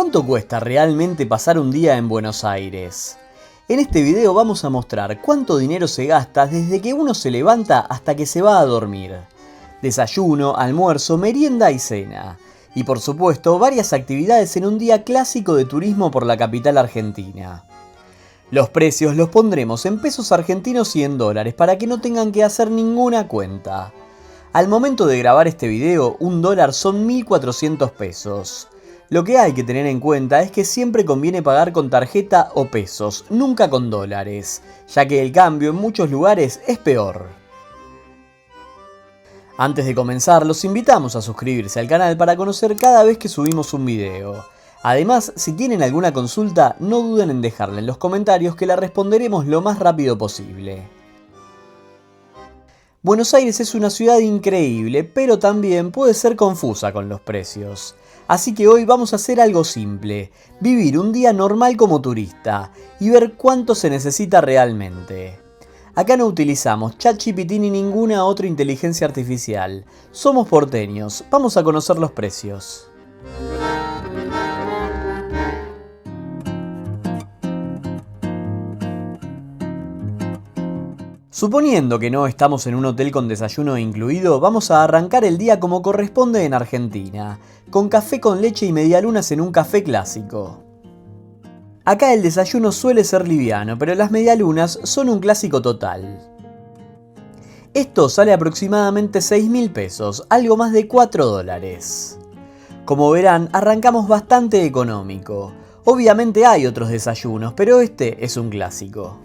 ¿Cuánto cuesta realmente pasar un día en Buenos Aires? En este video vamos a mostrar cuánto dinero se gasta desde que uno se levanta hasta que se va a dormir. Desayuno, almuerzo, merienda y cena. Y por supuesto, varias actividades en un día clásico de turismo por la capital argentina. Los precios los pondremos en pesos argentinos y en dólares para que no tengan que hacer ninguna cuenta. Al momento de grabar este video, un dólar son 1.400 pesos. Lo que hay que tener en cuenta es que siempre conviene pagar con tarjeta o pesos, nunca con dólares, ya que el cambio en muchos lugares es peor. Antes de comenzar, los invitamos a suscribirse al canal para conocer cada vez que subimos un video. Además, si tienen alguna consulta, no duden en dejarla en los comentarios que la responderemos lo más rápido posible. Buenos Aires es una ciudad increíble, pero también puede ser confusa con los precios. Así que hoy vamos a hacer algo simple, vivir un día normal como turista y ver cuánto se necesita realmente. Acá no utilizamos ChatGPT ni ninguna otra inteligencia artificial. Somos porteños, vamos a conocer los precios. Suponiendo que no estamos en un hotel con desayuno incluido, vamos a arrancar el día como corresponde en Argentina, con café con leche y medialunas en un café clásico. Acá el desayuno suele ser liviano, pero las medialunas son un clásico total. Esto sale aproximadamente 6.000 pesos, algo más de 4 dólares. Como verán, arrancamos bastante económico. Obviamente hay otros desayunos, pero este es un clásico.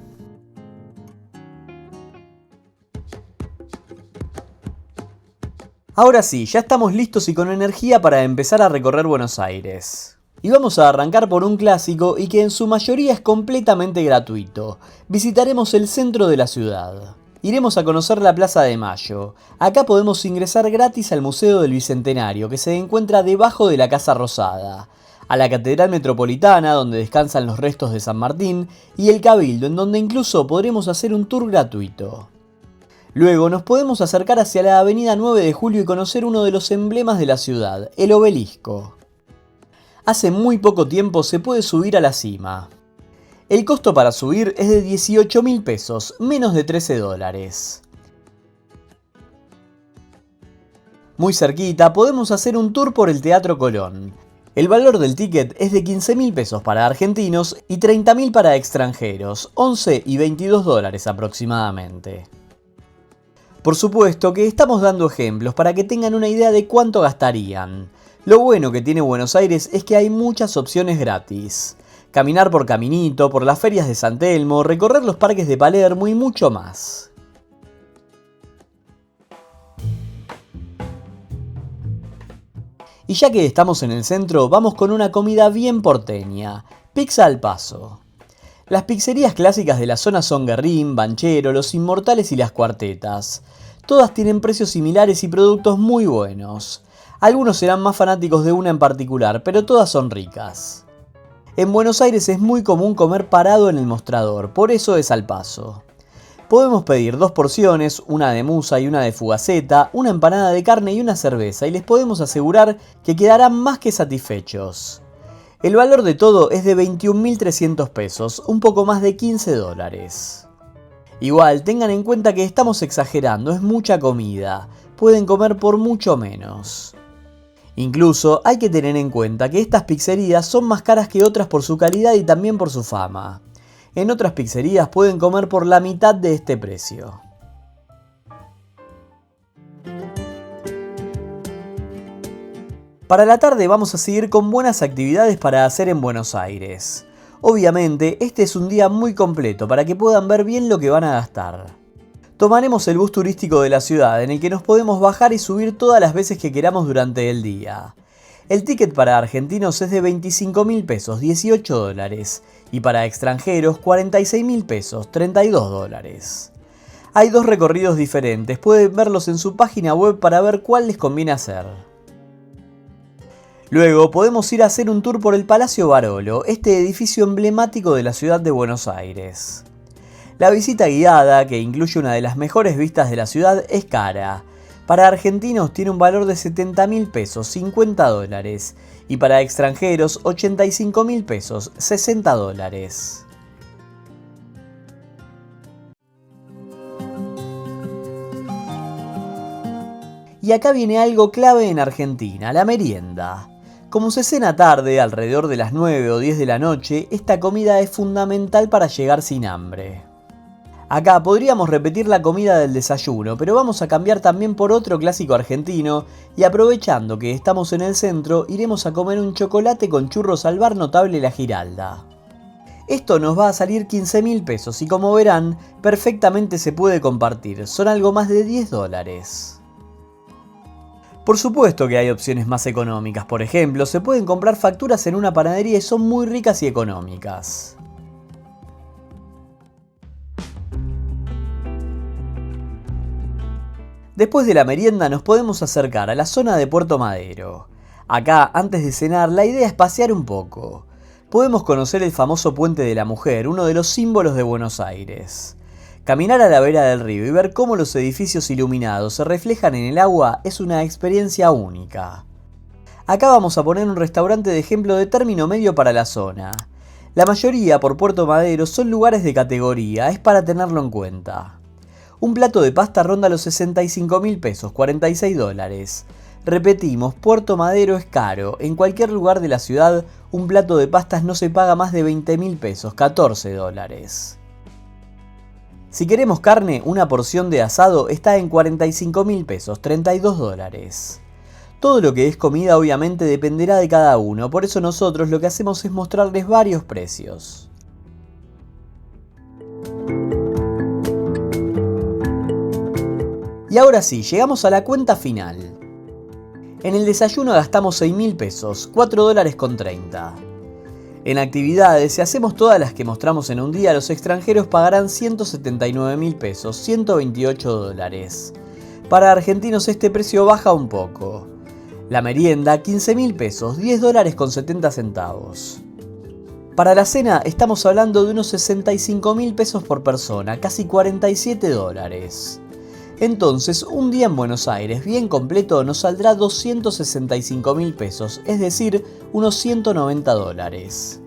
Ahora sí, ya estamos listos y con energía para empezar a recorrer Buenos Aires. Y vamos a arrancar por un clásico y que en su mayoría es completamente gratuito. Visitaremos el centro de la ciudad. Iremos a conocer la Plaza de Mayo. Acá podemos ingresar gratis al Museo del Bicentenario, que se encuentra debajo de la Casa Rosada, a la Catedral Metropolitana, donde descansan los restos de San Martín, y el Cabildo, en donde incluso podremos hacer un tour gratuito. Luego nos podemos acercar hacia la avenida 9 de Julio y conocer uno de los emblemas de la ciudad, el Obelisco. Hace muy poco tiempo se puede subir a la cima. El costo para subir es de 18.000 pesos, menos de 13 dólares. Muy cerquita podemos hacer un tour por el Teatro Colón. El valor del ticket es de 15.000 pesos para argentinos y 30.000 para extranjeros, 11 y 22 dólares aproximadamente. Por supuesto que estamos dando ejemplos para que tengan una idea de cuánto gastarían. Lo bueno que tiene Buenos Aires es que hay muchas opciones gratis. Caminar por Caminito, por las ferias de San Telmo, recorrer los parques de Palermo y mucho más. Y ya que estamos en el centro, vamos con una comida bien porteña, pizza al paso. Las pizzerías clásicas de la zona son Guerrín, Banchero, Los Inmortales y Las Cuartetas. Todas tienen precios similares y productos muy buenos. Algunos serán más fanáticos de una en particular, pero todas son ricas. En Buenos Aires es muy común comer parado en el mostrador, por eso es al paso. Podemos pedir 2 porciones, una de musa y una de fugaceta, una empanada de carne y una cerveza, y les podemos asegurar que quedarán más que satisfechos. El valor de todo es de 21.300 pesos, un poco más de 15 dólares. Igual, tengan en cuenta que estamos exagerando, es mucha comida, pueden comer por mucho menos. Incluso hay que tener en cuenta que estas pizzerías son más caras que otras por su calidad y también por su fama. En otras pizzerías pueden comer por la mitad de este precio. Para la tarde vamos a seguir con buenas actividades para hacer en Buenos Aires. Obviamente, este es un día muy completo para que puedan ver bien lo que van a gastar. Tomaremos el bus turístico de la ciudad en el que nos podemos bajar y subir todas las veces que queramos durante el día. El ticket para argentinos es de 25.000 pesos, 18 dólares, y para extranjeros 46.000 pesos, 32 dólares. Hay 2 recorridos diferentes, pueden verlos en su página web para ver cuál les conviene hacer. Luego podemos ir a hacer un tour por el Palacio Barolo, este edificio emblemático de la ciudad de Buenos Aires. La visita guiada, que incluye una de las mejores vistas de la ciudad, es cara. Para argentinos tiene un valor de 70.000 pesos, 50 dólares, y para extranjeros 85.000 pesos, 60 dólares. Y acá viene algo clave en Argentina, la merienda. Como se cena tarde, alrededor de las 9 o 10 de la noche, esta comida es fundamental para llegar sin hambre. Acá podríamos repetir la comida del desayuno, pero vamos a cambiar también por otro clásico argentino y aprovechando que estamos en el centro, iremos a comer un chocolate con churros al bar notable La Giralda. Esto nos va a salir 15.000 pesos y como verán, perfectamente se puede compartir, son algo más de 10 dólares. Por supuesto que hay opciones más económicas, por ejemplo, se pueden comprar facturas en una panadería y son muy ricas y económicas. Después de la merienda nos podemos acercar a la zona de Puerto Madero. Acá, antes de cenar, la idea es pasear un poco. Podemos conocer el famoso Puente de la Mujer, uno de los símbolos de Buenos Aires. Caminar a la vera del río y ver cómo los edificios iluminados se reflejan en el agua es una experiencia única. Acá vamos a poner un restaurante de ejemplo de término medio para la zona. La mayoría por Puerto Madero son lugares de categoría, es para tenerlo en cuenta. Un plato de pasta ronda los 65.000 pesos, 46 dólares. Repetimos, Puerto Madero es caro. En cualquier lugar de la ciudad, un plato de pastas no se paga más de 20.000 pesos, 14 dólares. Si queremos carne, una porción de asado está en 45.000 pesos, 32 dólares. Todo lo que es comida obviamente dependerá de cada uno, por eso nosotros lo que hacemos es mostrarles varios precios. Y ahora sí, llegamos a la cuenta final. En el desayuno gastamos 6.000 pesos, 4 dólares con 30. En actividades, si hacemos todas las que mostramos en un día, los extranjeros pagarán 179.000 pesos, 128 dólares. Para argentinos este precio baja un poco. La merienda, 15.000 pesos, 10 dólares con 70 centavos. Para la cena estamos hablando de unos 65.000 pesos por persona, casi 47 dólares. Entonces, un día en Buenos Aires bien completo nos saldrá 265.000 pesos, es decir, unos 190 dólares.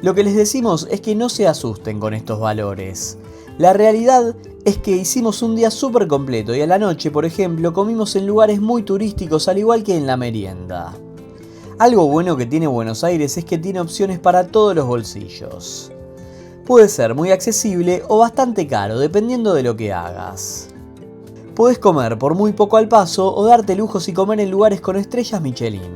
Lo que les decimos es que no se asusten con estos valores. La realidad es que hicimos un día súper completo y a la noche, por ejemplo, comimos en lugares muy turísticos al igual que en la merienda. Algo bueno que tiene Buenos Aires es que tiene opciones para todos los bolsillos. Puede ser muy accesible o bastante caro, dependiendo de lo que hagas. Podés comer por muy poco al paso o darte lujos y comer en lugares con estrellas Michelin.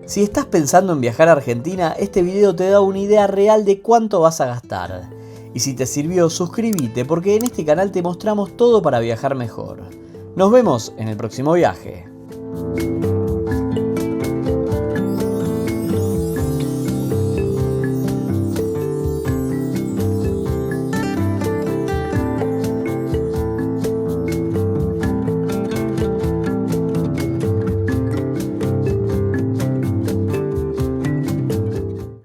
Si estás pensando en viajar a Argentina, este video te da una idea real de cuánto vas a gastar. Y si te sirvió, suscríbete porque en este canal te mostramos todo para viajar mejor. Nos vemos en el próximo viaje.